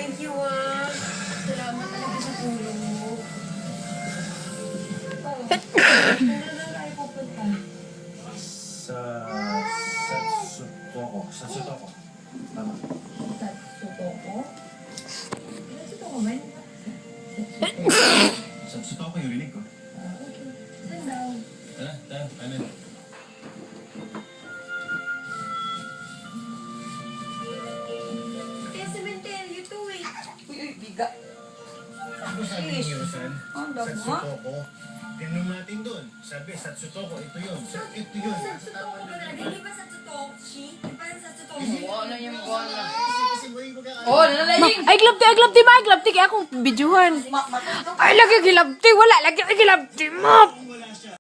Thank you, ah. Salamat talaga sa tulong mo. Kung na tayo pupunta? Sa Satsutoko. Satsutoko. Tama. Satsutoko? Satsutoko ba yun? Satsutoko yung rinig ko. Okay. Saan daw? Tara, ano? Kaya cementerio to eh. Uy, biga. Ano sabi ni Yusan? Ang damo. Satsutoko. Tinanong natin doon. Sabi, Satsutoko, ito yun. Ito yun. Satsutoko ba talaga? Hindi ba Satsutoshi? Di ba Satsutoshi? Ano yung bola? Kasi mo yung pagkakalit. Oh, nalalaging! Ay, glabti, kaya akong bidyuhan. Ay, lagi gilabti, wala, lagi gilabti, map.